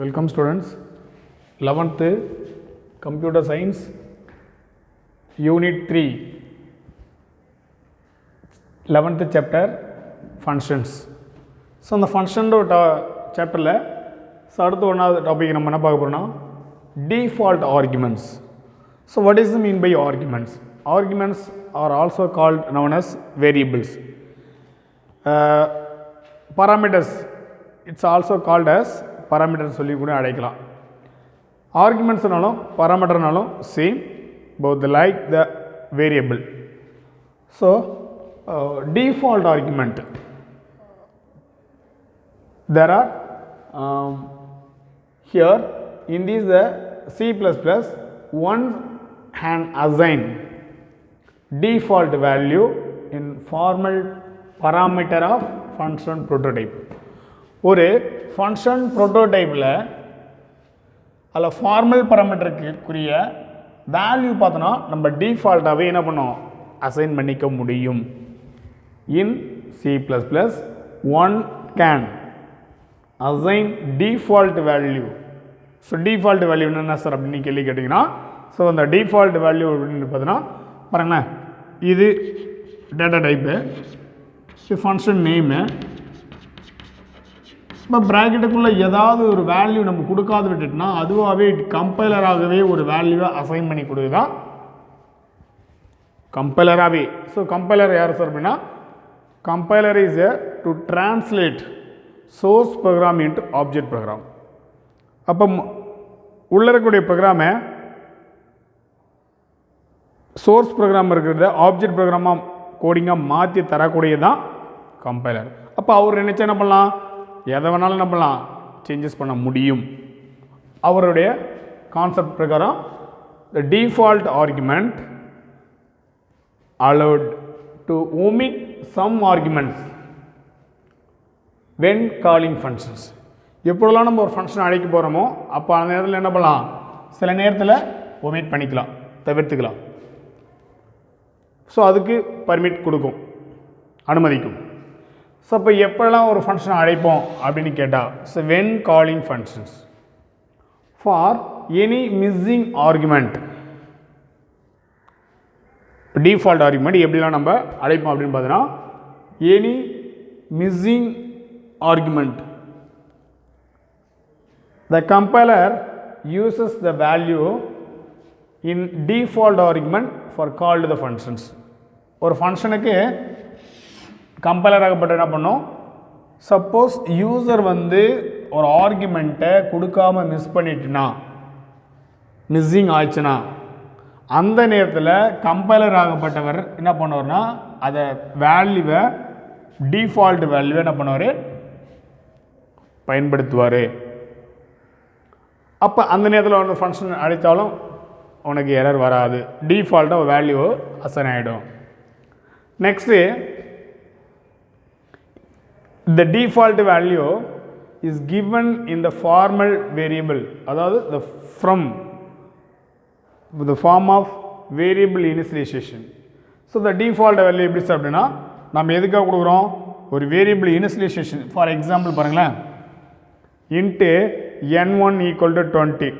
Welcome students, 11th Computer Science Unit 3, 11th chapter Functions. So, இந்த function chapterல அடுத்த ஒன்றாவது topic நம்ம என்ன பார்க்க போறோம்னா default arguments. So, what is the mean by arguments? Arguments are also called known as variables. Parameters, it's also called as parameters சொல்லி கூட அழைக்கலாம். Argumentsனாலும் parameterனாலும் same, both like the variable. So, default argument. There are here in this the C++ one can assign default value in formal parameter of function prototype. ஒரு function ப்ரோட்டோடைப்பில் அதில் formal பராமீட்டருக்குரிய value பார்த்தோன்னா நம்ம டிஃபால்ட்டாகவே என்ன பண்ணோம் assign பண்ணிக்க முடியும். இன் C++ one can assign default value. So default value என்ன sir அப்படின்னு கேள்வி கேட்டிங்கன்னா, ஸோ அந்த டிஃபால்ட் வேல்யூ அப்படின்னு பார்த்தோன்னா பாருங்களேன், இது டேட்டா டைப்பு, இது ஃபங்க்ஷன் நேமு. இப்போ ப்ராக்கெட்டுக்குள்ளே ஏதாவது ஒரு வேல்யூ நம்ம கொடுக்காது விட்டுட்டுனா அதுவாகவே கம்பைலராகவே ஒரு வேல்யூவை அசைன் பண்ணி கொடுக்குதா கம்பைலராகவே. ஸோ கம்பைலர் யார் சார் அப்படின்னா, compiler is a to translate source program into object program. அப்போ உள்ள இருக்கக்கூடிய ப்ரோக்ராமை சோர்ஸ் ப்ரோக்ராம் இருக்கிறத ஆப்ஜெக்ட் ப்ரோக்ராமாக கோடிங்காக மாற்றி தரக்கூடியதான் கம்பைலர். அப்போ அவர் நினச்சா என்ன பண்ணலாம், எதை வேணாலும் என்ன பண்ணலாம், சேஞ்சஸ் பண்ண முடியும். அவருடைய கான்செப்ட் பிரகாரம் the default argument allowed to omit some arguments when calling functions. எப்பொழுதெல்லாம் நம்ம ஒரு ஃபங்க்ஷன் அழைக்க போகிறோமோ அப்போ அந்த நேரத்தில் என்ன பண்ணலாம், சில நேரத்தில் ஒமிட் பண்ணிக்கலாம், தவிர்த்துக்கலாம். ஸோ அதுக்கு பர்மிட் கொடுக்கும், அனுமதிக்கும். ஸோ அப்போ எப்போல்லாம் ஒரு ஃபங்க்ஷனை அழைப்போம் அப்படின்னு கேட்டால், so when calling functions for any missing argument. Default argument எப்படிலாம் நம்ம அழைப்போம் அப்படின்னு பார்த்தீங்கன்னா, any missing argument the compiler uses the value in default argument for call to the functions. ஒரு ஃபங்க்ஷனுக்கு கம்பைலர் ஆகப்பட்ட என்ன பண்ணோம், சப்போஸ் யூசர் ஒரு ஆர்குமெண்ட்டை கொடுக்காம மிஸ் பண்ணிட்டுனா, மிஸ்ஸிங் ஆச்சுன்னா அந்த நேரத்தில் கம்பைலர் ஆகப்பட்டவர் என்ன பண்ணுவார்னா அதை வேல்யூவை டிஃபால்ட் வேல்யூவை என்ன பண்ணுவார், பயன்படுத்துவார். அப்போ அந்த நேரத்தில் வந்து ஃபங்க்ஷன் அழைத்தாலும் உனக்கு எரர் வராது, டிஃபால்ட்டாக வேல்யூ அசைன் ஆகிடும். Next the default value is given in the formal variable, அதாவது the from the form of variable initialization. So the default value எப்படி சார் அப்படின்னா, நம்ம எதுக்காக கொடுக்குறோம், ஒரு வேரியபிள் இனிஷியலைசேஷன். ஃபார் எக்ஸாம்பிள் பாருங்களேன், into n1 equal to 20,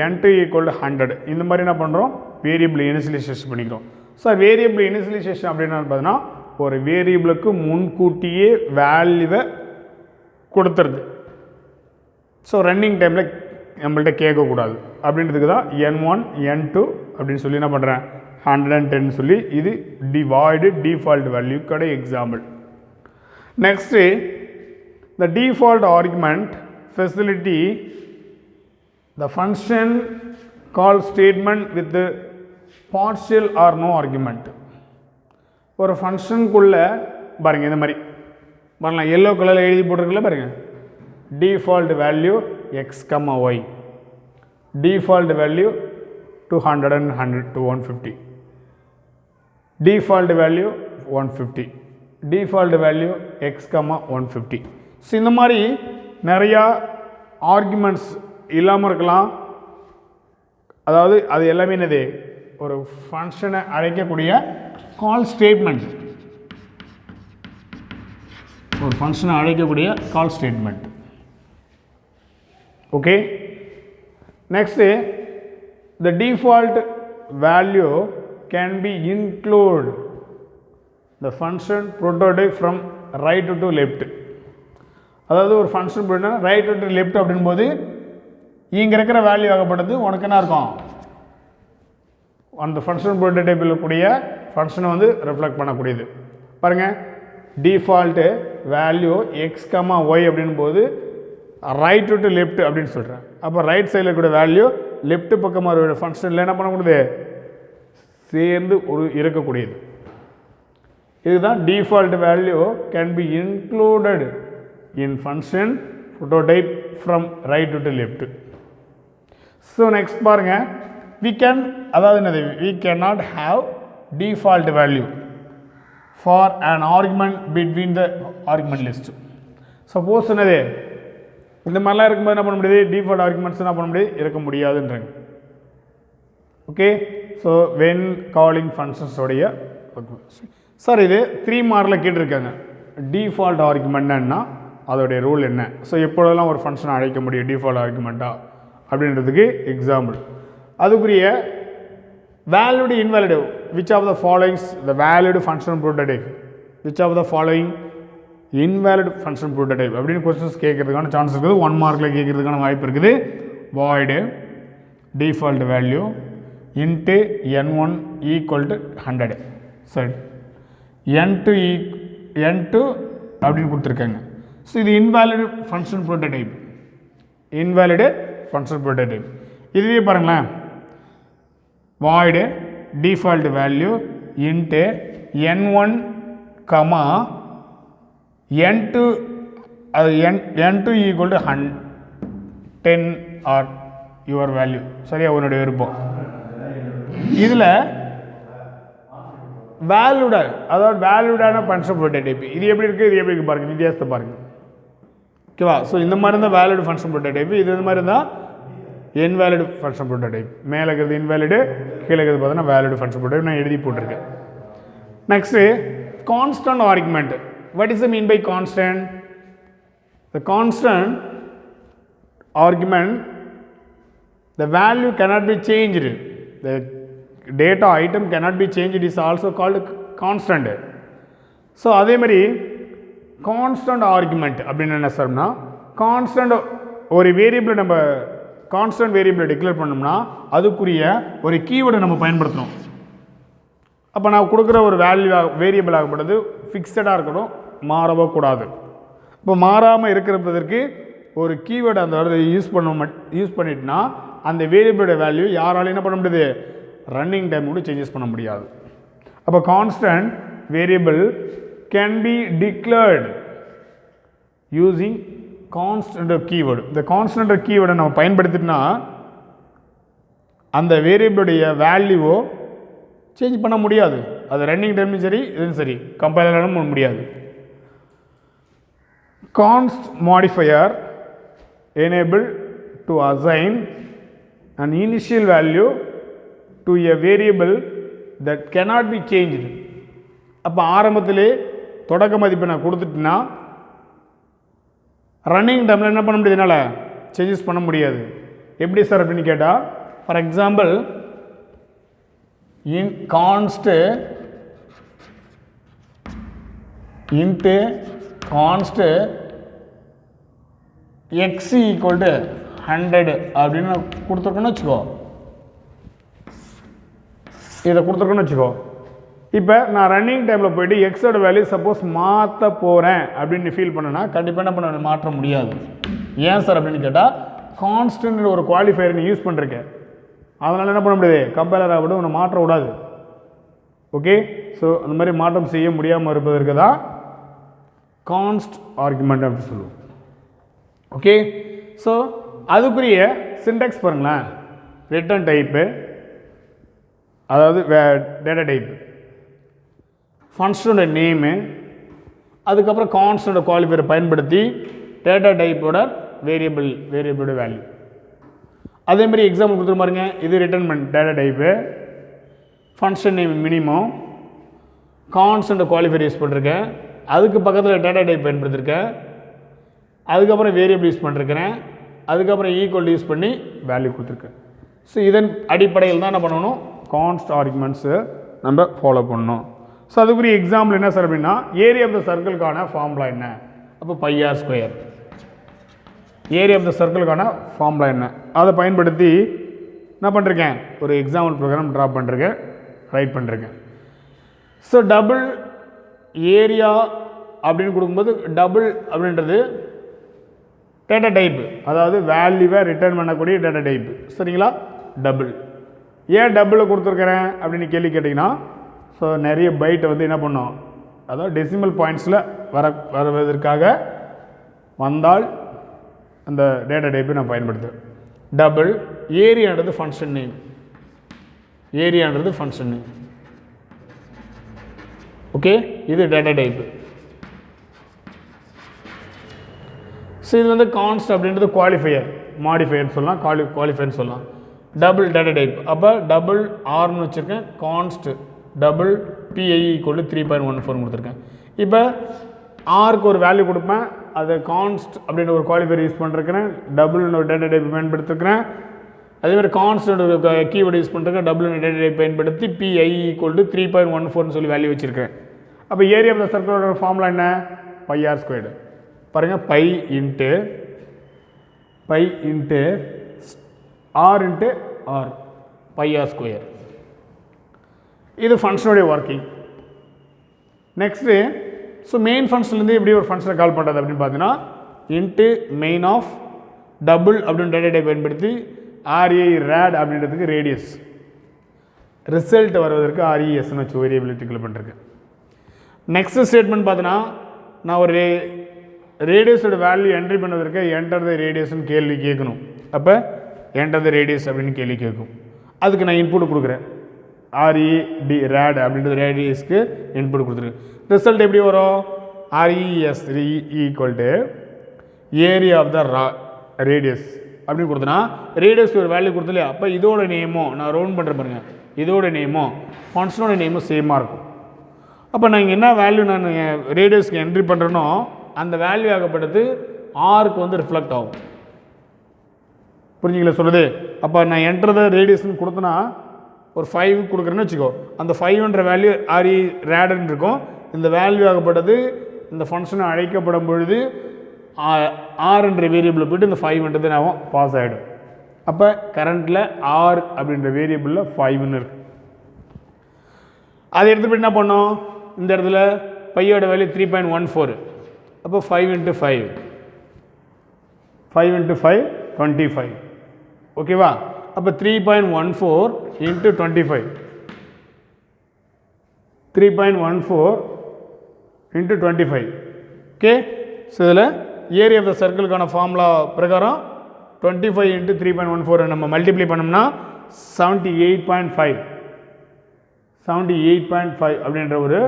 n2 equal to 100, இந்த மாதிரி என்ன பண்ணுறோம், வேரியபிள் இனிஷியலைசேஷன் பண்ணிக்கிறோம். ஸோ வேரியபிள் இனிஷியலைசேஷன் அப்படின்னு பார்த்தீங்கன்னா, ஒரு வேரியபிளுக்கு முன்கூட்டியே வேல்யூவை கொடுத்துருது. ஸோ ரன்னிங் டைமில் நம்மள்கிட்ட கேட்கக்கூடாது அப்படின்றதுக்கு தான் n1 n2 அப்படின்னு சொல்லி என்ன பண்ணுறேன் 110 சொல்லி இது டிவைடு டிஃபால்ட் வேல்யூ கடை example. Next the default argument facility the function call statement with partial or no argument. ஒரு ஃபங்க்ஷனுக்குள்ளே பாருங்கள், இந்த மாதிரி பாருங்களா, எல்லோ கலரில் எழுதி போட்டிருக்குல்ல பாருங்கள், default value X comma Y, default value 200 and 100 to 150, default value 150, default value X comma 150. So இந்த மாதிரி நிறையா ஆர்குமெண்ட்ஸ் இல்லாமல் இருக்கலாம். அதாவது அது எல்லாமே என்னது, ஒரு ஃபங்க்ஷனை அழைக்கக்கூடிய கால் ஸ்டேட்மெண்ட், ஒரு ஃபங்க்ஷனை அழைக்கக்கூடிய கால் statement. Okay. Next, the default value can be include the function prototype from right to left. அதாவது ஒரு ஃபங்க்ஷன் போய்னா ரைட் டு லெஃப்ட் அப்படின்போது இங்கே இருக்கிற வேல்யூ ஆகப்பட்டது உனக்கு என்ன இருக்கும், அந்த ஃபங்க்ஷன் ப்ரோட்டோடைப்பில் இருக்கக்கூடிய ஃபங்க்ஷனை வந்து ரிஃப்ளெக்ட் பண்ணக்கூடியது. பாருங்கள், default value X comma Y அப்படின் போது ரைட் டு லெஃப்ட் அப்படின்னு சொல்கிறேன். அப்போ ரைட் சைடில் இருக்கக்கூடிய வேல்யூ லெஃப்ட் பக்கமாக ஒரு ஃபங்க்ஷனில் என்ன பண்ணக்கூடியது, சேர்ந்து ஒரு இருக்கக்கூடியது. இதுதான் default value can be included in function prototype from right to left. So next பாருங்கள், we can, அதாவது என்னது, we cannot have default value for an argument between the argument list. Suppose என்னது இந்த மாதிரிலாம் இருக்கும்போது என்ன பண்ண முடியாது, டிஃபால்ட் ஆர்குமெண்ட்ஸ் என்ன பண்ண முடியாது, இருக்க முடியாதுன்றாங்க. Okay, so when calling functions உடைய சார் இது 3 மார்க்கில் கேட்டிருக்காங்க. டிஃபால்ட் ஆர்குமெண்ட்னா அதோடைய ரூல் என்ன, ஸோ எப்பொழுதெல்லாம் ஒரு ஃபங்க்ஷனை அழைக்க முடியும் டிஃபால்ட் ஆர்குமெண்ட்டா அப்படின்றதுக்கு எக்ஸாம்பிள். அதுக்குரிய valid invalid which of the followings the valid function prototype, which of the following invalid function prototype அப்படின்னு கொஸ்டின்ஸ் கேட்கறதுக்கான சான்ஸ் இருக்குது. 1 மார்க்கில் கேட்கறதுக்கான வாய்ப்பு இருக்குது. Void default value int n1 equal to 100, சரி n2 அப்படின்னு கொடுத்துருக்காங்க. ஸோ இது invalid function prototype, invalid function prototype. இதுவே பாருங்களேன், void default value into n1 comma n2 n2 equal to 10 or your value, சரியா உன்னுடைய விருப்பம். இதில் வேல்யூட, அதாவது வேல்யூடான ஃபங்க்ஷன் ப்ரோட்டோடைப் இது எப்படி இருக்குது, இது எப்படி இருக்குது பாருங்கள், வித்தியாசத்தை பாருங்கள். ஓகேவா? ஸோ இந்த மாதிரி இருந்தால் வேலிட் ஃபங்க்ஷன் ப்ரோட்டோடைப், இது இந்த மாதிரி இருந்தால் இன்வாலிட் ஃபங்க்ஷன் ப்ரோட்டோடைப். மேலே இருக்கிறது இன்வாலிடு, கீழே இருக்கிறது பார்த்தீங்கன்னா வேலிட் ஃபங்க்ஷன் ப்ரோட்டோடைப் நான் எழுதி போட்டிருக்கேன். Next constant argument. What is the mean by constant? The constant argument the value cannot be changed, the data item cannot be changed, is also called constant. So அதே மாதிரி constant argument அப்படின்னு என்ன சொன்னா, constant ஒரு வேரியபிளை நம்ம constant வேரியபிளை declare பண்ணோம்னா அதுக்குரிய ஒரு கீவேர்டை நம்ம பயன்படுத்தணும். அப்போ நான் கொடுக்குற ஒரு வேரியபிள் ஆகப்படுது ஃபிக்ஸடாக இருக்கணும், மாறவோ கூடாது. இப்போ மாறாமல் இருக்கிறதுக்கு ஒரு கீவேர்டு அந்த யூஸ் பண்ணிட்டுனா அந்த வேரியபிளோட வேல்யூ யாராலும் என்ன பண்ண முடியாது, ரன்னிங் டைம் கூட சேஞ்சஸ் பண்ண முடியாது. அப்போ constant variable can be declared using constant keyword. இந்த கான்ஸ்டன்ட் கீவேர்டை நம்ம பயன்படுத்தினா அந்த வேரியபிளுடைய வேல்யூவோ சேஞ்ச் பண்ண முடியாது. அது ரன்னிங் டைம்லையும் சரி, இதுவும் சரி, கம்பைலரும் பண்ண முடியாது. Const modifier enable to assign an initial value to a variable that cannot be changed. அப்போ ஆரம்பத்திலே தொடக்க மதிப்பை நான் கொடுத்துட்டேன்னா ரன்னிங் டைமில் என்ன பண்ண முடியாது, என்னால் சேஞ்சஸ் பண்ண முடியாது. எப்படி சார் அப்படின்னு கேட்டால், for example in கான்ஸ்ட் into கான்ஸ்ட் X equal to 100 அப்படின்னு கொடுத்துருக்கோன்னு வச்சுக்கோ, இதை கொடுத்துருக்கோன்னு வச்சுக்கோ. இப்போ நான் ரன்னிங் டைமில் போய்ட்டு எக்ஸோட வேல்யூ சப்போஸ் மாற்ற போகிறேன் அப்படின்னு ஃபீல் பண்ணேன்னா கண்டிப்பாக என்ன பண்ண மாற்ற முடியாது. ஏன் சார் அப்படின்னு கேட்டால், கான்ஸ்டன்ட் ஒரு குவாலிஃபையர் நீ யூஸ் பண்ணிருக்கேன், அதனால் என்ன பண்ண முடியாது, கம்பைலராக விட உன்னை மாற்ற விடாது. ஓகே, ஸோ அந்த மாதிரி மாற்றம் செய்ய முடியாமல் இருப்பதற்கு தான் கான்ஸ்ட் ஆர்குமெண்ட் அப்படின்னு சொல்லுவோம். ஓகே, ஸோ அதுக்குரிய சின்டாக்ஸ் பாருங்களேன். ரிட்டர்ன் டைப்பு, அதாவது டேட்டா டைப்பு, ஃபங்க்ஷனோட நேமு, அதுக்கப்புறம் கான்ஸ்டன்ட் குவாலிஃபையரை பயன்படுத்தி டேட்டா டைப்போட வேரியபிளோட வேல்யூ. அதேமாதிரி எக்ஸாம்பிள் கொடுத்துரு பாருங்க, இது return data type, function name minimum, constant qualifier use பண்ணிருக்கேன், அதுக்கு பக்கத்தில் டேட்டா டைப் பயன்படுத்திருக்கேன், அதுக்கப்புறம் வேரியபிள் யூஸ் பண்ணிருக்கிறேன், அதுக்கப்புறம் ஈக்குவல் யூஸ் பண்ணி வேல்யூ கொடுத்துருக்கேன். ஸோ இதன் அடிப்படையில் தான் என்ன பண்ணணும், கான்ஸ்ட் ஆர்குமெண்ட்ஸு நம்ம ஃபாலோ பண்ணணும். ஸோ அதுக்குரிய எக்ஸாம்பிள் என்ன சார் அப்படின்னா, ஏரியா ஆஃப் த சர்க்கிளுக்கான ஃபார்முலா என்ன, அப்போ πr square. Area of the சர்க்கிளுக்கான ஃபார்முலா என்ன, அதை பயன்படுத்தி என்ன பண்ணிருக்கேன், ஒரு எக்ஸாம்பிள் ப்ரோக்ராம் ட்ரா பண்ணிருக்கேன், ரைட் பண்ணிருக்கேன். ஸோ டபுள் ஏரியா அப்படின்னு கொடுக்கும்போது டபுள் அப்படின்றது டேட்டா டைப்பு, அதாவது வேல்யூவை ரிட்டர்ன் பண்ணக்கூடிய டேட்டா டைப்பு. சரிங்களா, டபுள். ஏன் டபுளை கொடுத்துருக்குறேன் அப்படின்னு கேள்வி கேட்டிங்கன்னா, ஸோ நிறைய பைட்டை வந்து என்ன பண்ணோம், அதாவது டெசிமல் பாயிண்ட்ஸில் வருவதற்காக வந்தால் அந்த டேட்டா டைப்பை நான் பயன்படுத்துவேன். டபுள் ஏரியான்றது ஃபங்க்ஷன் நேம், ஏரியான்றது ஃபங்க்ஷன் நேம். ஓகே, இது டேட்டா டைப்பு. ஸோ இது வந்து கான்ஸ்ட் அப்படின்றது குவாலிஃபையர், மாடிஃபையர்னு சொல்லலாம், குவாலிஃபையர்னு சொல்லலாம். டபுள் டேட்டா டைப், அப்போ டபுள் ஆர்னு வச்சுருக்கேன், கான்ஸ்ட் டபுள் PI = 3.14 கொடுத்துருக்கேன். இப்போ ஆருக்கு ஒரு வேல்யூ கொடுப்பேன், அதை கான்ஸ்ட் அப்படின்ற ஒரு குவாலிஃபையர் யூஸ் பண்ணிருக்கிறேன், டபுள்னு ஒரு டேட்டா டைப் பயன்படுத்திருக்கிறேன். அதேமாதிரி கான்ஸ்ட் ஒரு கீவேர்டு யூஸ் பண்ணிருக்கேன், டபுள்னு டேட்டா டைப் பயன்படுத்தி PI = 3.14 சொல்லி வேல்யூ வச்சுருக்கேன். அப்போ ஏரியா ஆஃப் த சர்க்கிளோட ஃபார்முலா என்ன, πr ஸ்கொயர்டு. பாருங்கள், π into r into r, πr square. இது ஃபங்க்ஷனுடைய ஒர்க்கிங். நெக்ஸ்ட்டு, ஸோ மெயின் ஃபங்க்ஷன்லேருந்து எப்படி ஒரு ஃபங்க்ஷனை கால் பண்ணுறது அப்படின்னு பார்த்தீங்கன்னா, இன்ட்டு மெயின் ஆஃப் டபுள் அப்படின்னு டேட்டா டைப் பயன்படுத்தி RA ரேட் அப்படின்றதுக்கு ரேடியஸ், ரிசல்ட் வருவதற்கு RESன்னு வச்சு வேரியபிலிட்டிக்குள்ள பண்ணிருக்கேன். நெக்ஸ்ட் ஸ்டேட்மெண்ட் பார்த்தீங்கன்னா, நான் ஒரு ரேடியஸோட வேல்யூ என்ட்ரி பண்ணுவதற்கு என்டர் த ரேடியஸ்ன்னு கேள்வி கேட்கணும். அப்போ என்டர் த ரேடியஸ் அப்படின்னு கேள்வி கேட்கும். அதுக்கு நான் இன்புட் கொடுக்குறேன், RED ரேட் அப்படின்றது ரேடியஸ்க்கு இன்புட் கொடுத்துருக்கேன். ரிசல்ட் எப்படி வரும், RES = area of the radius அப்படின்னு கொடுத்தனா, ரேடியஸ்க்கு ஒரு வேல்யூ கொடுத்து இல்லையா, அப்போ இதோட நேமோ நான் ரவுண்ட் பண்ணுற பாருங்க, இதோட நேமோ ஃபங்க்ஷனோட நேமும் சேமாக இருக்கும். அப்போ நான் இங்கே என்ன வேல்யூ நான் ரேடியஸ்க்கு என்ட்ரி பண்ணுறேனோ அந்த வேல்யூ ஆகப்பட்டது ஆருக்கு வந்து ரிஃப்ளெக்ட் ஆகும். புரிஞ்சுங்களா சொல்லுது? அப்போ நான் என்டர் த ரேடியஸ்ன்னு கொடுத்தனா ஒரு 5 கொடுக்குறேன்னு வச்சுக்கோ, அந்த 5ன்ற வேல்யூ RE ரேடுன்னு இருக்கும். இந்த வேல்யூ ஆகப்பட்டது இந்த ஃபங்க்ஷனை அழைக்கப்படும் பொழுது ஆர்ன்ற வேரியபிளில் போய்ட்டு இந்த 5ன்றது நான் பாஸ் ஆகிடும். அப்போ கரண்ட்டில் R அப்படின்ற வேரியபிளில் 5ன்னு இருக்கு. அதை எடுத்து போய்ட்டு என்ன பண்ணோம், இந்த இடத்துல பையோட வேல்யூ 3.14, அப்போ 5 × 5 25. ஓகேவா? அப்போ 3.14 × 25, 3.14 × 25. ஓகே, ஸோ இதில் ஏரியா ஆஃப் த சர்க்கிளுக்கான ஃபார்முலா பிரகாரம் 25 × 3.14 நம்ம மல்டிப்ளை பண்ணோம்னா 78.5 அப்படின்ற ஒரு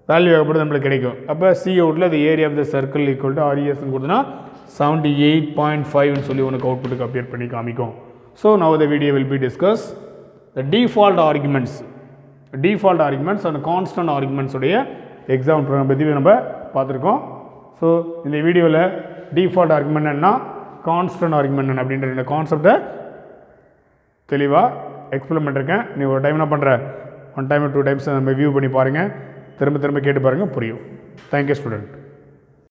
வேல்யூ ஆகப்பட்டு நம்மளுக்கு கிடைக்கும். அப்போ சி அவுட்டில் அது ஏரியா ஆஃப் த சர்க்கிள் = RESன்னு கொடுத்தனா 78.5ன்னு சொல்லி உனக்கு அவுட்புட்டுக்கு அப்பியர் பண்ணி காமிக்கும். So now the video will be discuss the default arguments and constant ஆர்குமெண்ட்ஸுடைய எக்ஸாம் ப்ரோக்ராம் பற்றி நம்ம பார்த்துருக்கோம். ஸோ இந்த வீடியோவில் டிஃபால்ட் ஆர்குமெண்ட் என்ன, கான்ஸ்டன்ட் ஆர்குமெண்ட் என்ன அப்படின்ற இந்த கான்செப்டை தெளிவாக எக்ஸ்பிளைன் பண்ணிருக்கேன். நீ ஒரு டைம் என்ன பண்ணுற, 1 டைம் 2 டைம்ஸ் நம்ம வியூ பண்ணி பாருங்கள், திரும்ப கேட்டு பாருங்கள், புரியும். Thank you student.